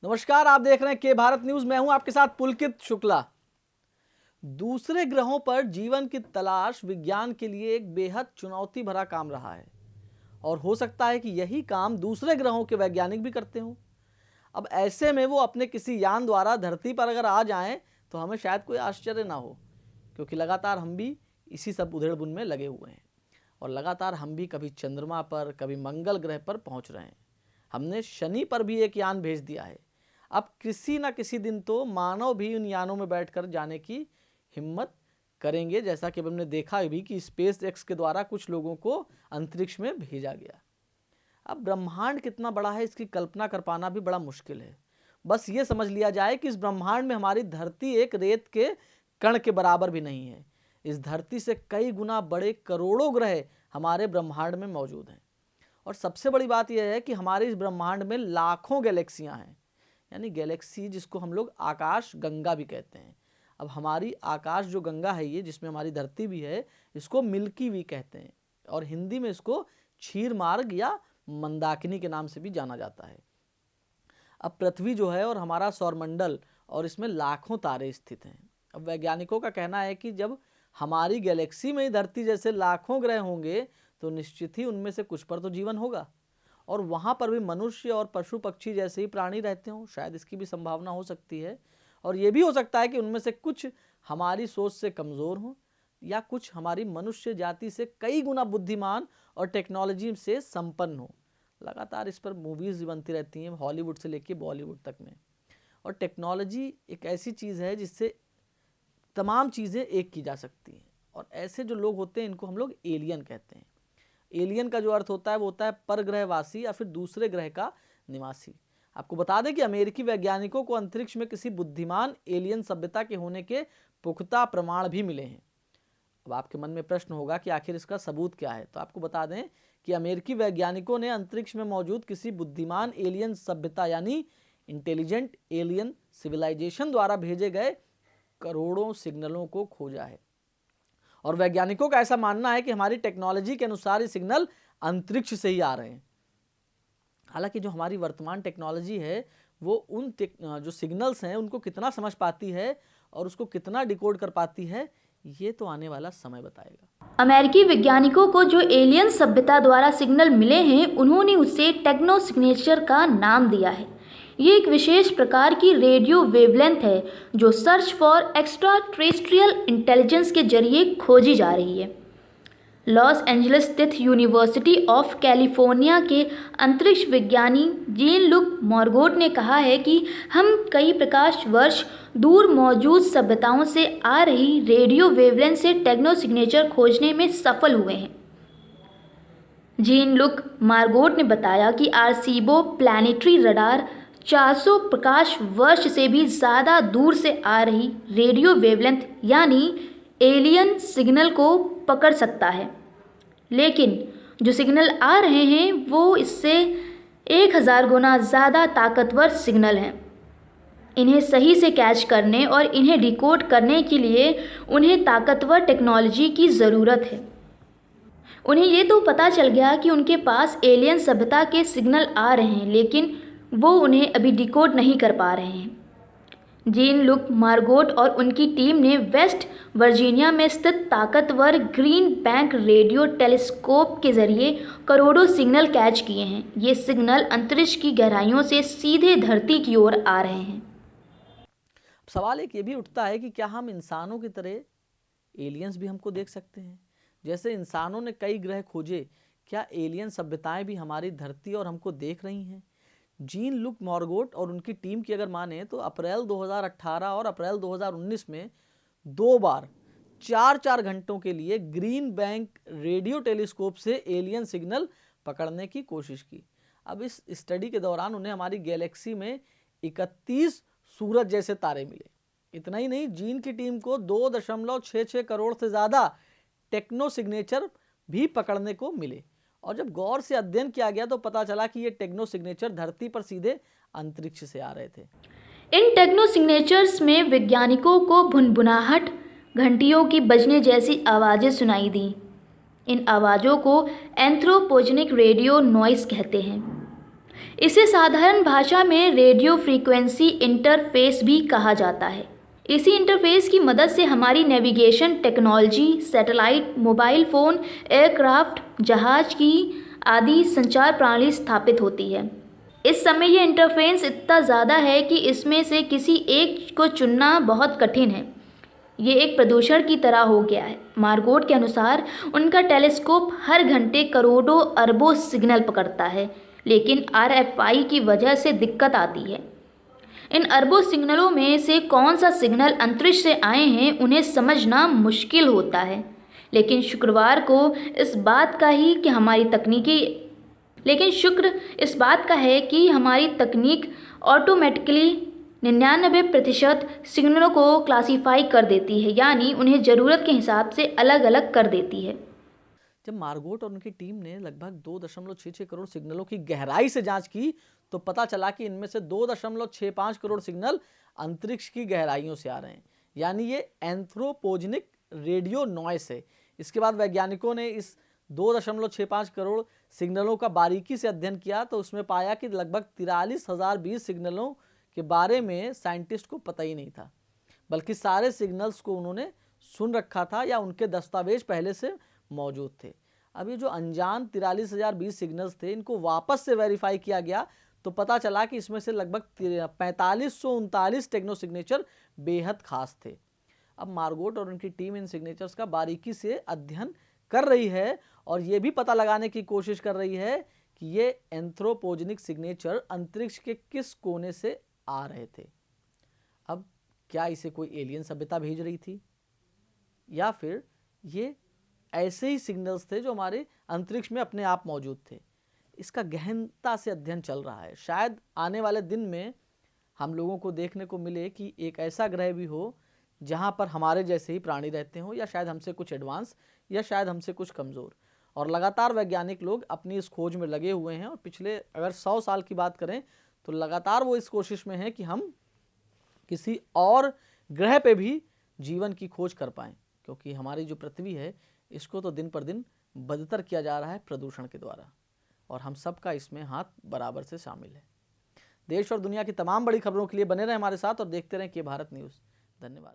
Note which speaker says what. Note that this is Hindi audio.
Speaker 1: नमस्कार, आप देख रहे हैं के भारत न्यूज। मैं हूं आपके साथ पुलकित शुक्ला। दूसरे ग्रहों पर जीवन की तलाश विज्ञान के लिए एक बेहद चुनौती भरा काम रहा है और हो सकता है कि यही काम दूसरे ग्रहों के वैज्ञानिक भी करते हों। अब ऐसे में वो अपने किसी यान द्वारा धरती पर अगर आ जाएं तो हमें शायद कोई आश्चर्य ना हो, क्योंकि लगातार हम भी इसी सब उधेड़-बुन में लगे हुए हैं और लगातार हम भी कभी चंद्रमा पर, कभी मंगल ग्रह पर पहुंच रहे हैं। हमने शनि पर भी एक यान भेज दिया है। अब किसी ना किसी दिन तो मानव भी उन यानों में बैठकर जाने की हिम्मत करेंगे, जैसा कि हमने देखा भी कि स्पेस एक्स के द्वारा कुछ लोगों को अंतरिक्ष में भेजा गया। अब ब्रह्मांड कितना बड़ा है इसकी कल्पना कर पाना भी बड़ा मुश्किल है। बस ये समझ लिया जाए कि इस ब्रह्मांड में हमारी धरती एक रेत के कण के बराबर भी नहीं है। इस धरती से कई गुना बड़े करोड़ों ग्रह हमारे ब्रह्मांड में मौजूद हैं और सबसे बड़ी बात यह है कि हमारे इस ब्रह्मांड में लाखों गैलेक्सियां हैं, यानी गैलेक्सी जिसको हम लोग आकाश गंगा भी कहते हैं। अब हमारी आकाश जो गंगा है ये, जिसमें हमारी धरती भी है, इसको मिल्की वे कहते हैं और हिंदी में इसको क्षीर मार्ग या मंदाकिनी के नाम से भी जाना जाता है। अब पृथ्वी जो है और हमारा सौरमंडल, और इसमें लाखों तारे स्थित हैं। अब वैज्ञानिकों का कहना है कि जब हमारी गैलेक्सी में ही धरती जैसे लाखों ग्रह होंगे तो निश्चित ही उनमें से कुछ पर तो जीवन होगा और वहाँ पर भी मनुष्य और पशु पक्षी जैसे ही प्राणी रहते हों, शायद इसकी भी संभावना हो सकती है। और ये भी हो सकता है कि उनमें से कुछ हमारी सोच से कमज़ोर हों या कुछ हमारी मनुष्य जाति से कई गुना बुद्धिमान और टेक्नोलॉजी से संपन्न हो। लगातार इस पर मूवीज़ बनती रहती हैं, हॉलीवुड से लेके बॉलीवुड तक में। और टेक्नोलॉजी एक ऐसी चीज़ है जिससे तमाम चीज़ें एक की जा सकती हैं और ऐसे जो लोग होते हैं इनको हम लोग एलियन कहते हैं। एलियन का जो अर्थ होता है वो होता है परग्रहवासी या फिर दूसरे ग्रह का निवासी। आपको बता दें कि अमेरिकी वैज्ञानिकों को अंतरिक्ष में किसी बुद्धिमान एलियन सभ्यता के होने के पुख्ता प्रमाण भी मिले हैं। अब आपके मन में प्रश्न होगा कि आखिर इसका सबूत क्या है, तो आपको बता दें कि अमेरिकी वैज्ञानिकों ने अंतरिक्ष में मौजूद किसी बुद्धिमान एलियन सभ्यता यानी इंटेलिजेंट एलियन सिविलाइजेशन द्वारा भेजे गए करोड़ों सिग्नलों को खोजा है और वैज्ञानिकों का ऐसा मानना है कि हमारी टेक्नोलॉजी के अनुसार ये सिग्नल अंतरिक्ष से ही आ रहे हैं। हालांकि जो हमारी वर्तमान टेक्नोलॉजी है वो उन जो सिग्नल्स हैं उनको कितना समझ पाती है और उसको कितना डिकोड कर पाती है, ये तो आने वाला समय बताएगा।
Speaker 2: अमेरिकी वैज्ञानिकों को जो एलियन सभ्यता द्वारा सिग्नल मिले हैं उन्होंने उसे टेक्नो सिग्नेचर का नाम दिया है। ये एक विशेष प्रकार की रेडियो वेवलेंथ है जो search for extra terrestrial intelligence के जरिए खोजी जा रही है। लॉस एंजलिस स्थित यूनिवर्सिटी ऑफ कैलिफोर्निया के अंतरिक्ष विज्ञानी जीन लुक मॉर्गोट ने कहा है कि हम कई प्रकाश वर्ष दूर मौजूद सभ्यताओं से आ रही रेडियो वेवलेंथ से टेक्नो सिग्नेचर खोजने में सफल हुए हैं। जीन लुक मार्गोट ने बताया कि आर्सीबो प्लैनेटरी रडार 400 प्रकाश वर्ष से भी ज़्यादा दूर से आ रही रेडियो वेवलेंथ यानी एलियन सिग्नल को पकड़ सकता है, लेकिन जो सिग्नल आ रहे हैं वो इससे 1000 गुना ज़्यादा ताकतवर सिग्नल हैं। इन्हें सही से कैच करने और इन्हें डिकोड करने के लिए उन्हें ताकतवर टेक्नोलॉजी की ज़रूरत है। उन्हें ये तो पता चल गया कि उनके पास एलियन सभ्यता के सिग्नल आ रहे हैं, लेकिन वो उन्हें अभी डिकोड नहीं कर पा रहे हैं। जीन लुक मार्गोट और उनकी टीम ने वेस्ट वर्जीनिया में स्थित ताकतवर ग्रीन बैंक रेडियो टेलीस्कोप के जरिए करोड़ों सिग्नल कैच किए हैं। ये सिग्नल अंतरिक्ष की गहराइयों से सीधे धरती की ओर आ रहे हैं।
Speaker 1: सवाल एक ये भी उठता है कि क्या हम इंसानों की तरह एलियंस भी हमको देख सकते हैं? जैसे इंसानों ने कई ग्रह खोजे, क्या एलियन सभ्यताएं भी हमारी धरती और हमको देख रही हैं? जीन लुक मॉर्गोट और उनकी टीम की अगर माने तो अप्रैल 2018 और अप्रैल 2019 में 2 बार 4-4 घंटों के लिए ग्रीन बैंक रेडियो टेलीस्कोप से एलियन सिग्नल पकड़ने की कोशिश की। अब इस स्टडी के दौरान उन्हें हमारी गैलेक्सी में 31 सूरज जैसे तारे मिले। इतना ही नहीं, जीन की टीम को 2.66 करोड़ से ज़्यादा टेक्नो सिग्नेचर भी पकड़ने को मिले और जब गौर से अध्ययन किया गया तो पता चला कि ये टेक्नो सिग्नेचर धरती पर सीधे अंतरिक्ष से आ रहे थे।
Speaker 2: इन टेक्नो सिग्नेचर्स में वैज्ञानिकों को भुनभुनाहट, घंटियों की बजने जैसी आवाज़ें सुनाई दी। इन आवाज़ों को एंथ्रोपोजेनिक रेडियो नॉइस कहते हैं। इसे साधारण भाषा में रेडियो फ्रीक्वेंसी इंटरफेस भी कहा जाता है। इसी इंटरफेस की मदद से हमारी navigation technology, satellite, mobile phone, aircraft, जहाज की आदि संचार प्रणाली स्थापित होती है। इस समय यह इंटरफेस इतना ज़्यादा है कि इसमें से किसी एक को चुनना बहुत कठिन है। ये एक प्रदूषण की तरह हो गया है। मार्गोट के अनुसार उनका टेलीस्कोप हर घंटे करोड़ों अरबों सिग्नल पकड़ता है, लेकिन RFI की वजह से दिक्कत आती है। इन अरबों सिग्नलों में से कौन सा सिग्नल अंतरिक्ष से आए हैं उन्हें समझना मुश्किल होता है। लेकिन शुक्रवार को इस बात का ही कि हमारी तकनीकी लेकिन शुक्र इस बात का है कि हमारी तकनीक ऑटोमेटिकली 99% सिग्नलों को क्लासीफाई कर देती है, यानी उन्हें ज़रूरत के हिसाब से अलग अलग कर देती है।
Speaker 1: जब मार्गोट और उनकी टीम ने लगभग 2.66 करोड़ सिग्नलों की गहराई से जांच की तो पता चला कि इनमें से 2.65 करोड़ सिग्नल अंतरिक्ष की गहराइयों से आ रहे हैं, यानी ये एंथ्रोपोजेनिक रेडियो नॉइस है। इसके बाद वैज्ञानिकों ने इस 2.65 करोड़ सिग्नलों का बारीकी से अध्ययन किया तो उसमें पाया कि लगभग 43,020 सिग्नलों के बारे में साइंटिस्ट को पता ही नहीं था, बल्कि सारे सिग्नल्स को उन्होंने सुन रखा था या उनके दस्तावेज पहले से मौजूद थे। अब ये जो अनजान 43,020 सिग्नल्स थे, इनको वापस से वेरीफाई किया गया तो पता चला कि इसमें से लगभग 4539 टेक्नो सिग्नेचर बेहद खास थे। अब मार्गोट और उनकी टीम इन सिग्नेचर्स का बारीकी से अध्ययन कर रही है और ये भी पता लगाने की कोशिश कर रही है कि ये एंथ्रोपोजेनिक सिग्नेचर अंतरिक्ष के किस कोने से आ रहे थे। अब क्या इसे कोई एलियन सभ्यता भेज रही थी या फिर ये ऐसे ही सिग्नल्स थे जो हमारे अंतरिक्ष में अपने आप मौजूद थे? इसका गहनता से अध्ययन चल रहा है। शायद आने वाले दिन में हम लोगों को देखने को मिले कि एक ऐसा ग्रह भी हो जहां पर हमारे जैसे ही प्राणी रहते हों, या शायद हमसे कुछ एडवांस, या शायद हमसे कुछ कमज़ोर। और लगातार वैज्ञानिक लोग अपनी इस खोज में लगे हुए हैं और पिछले अगर 100 साल की बात करें तो लगातार वो इस कोशिश में हैं कि हम किसी और ग्रह पे भी जीवन की खोज कर पाएँ, क्योंकि हमारी जो पृथ्वी है इसको तो दिन पर दिन बदतर किया जा रहा है प्रदूषण के द्वारा, और हम सबका इसमें हाथ बराबर से शामिल है। देश और दुनिया की तमाम बड़ी खबरों के लिए बने रहें हमारे साथ और देखते रहें कि भारत न्यूज़। धन्यवाद।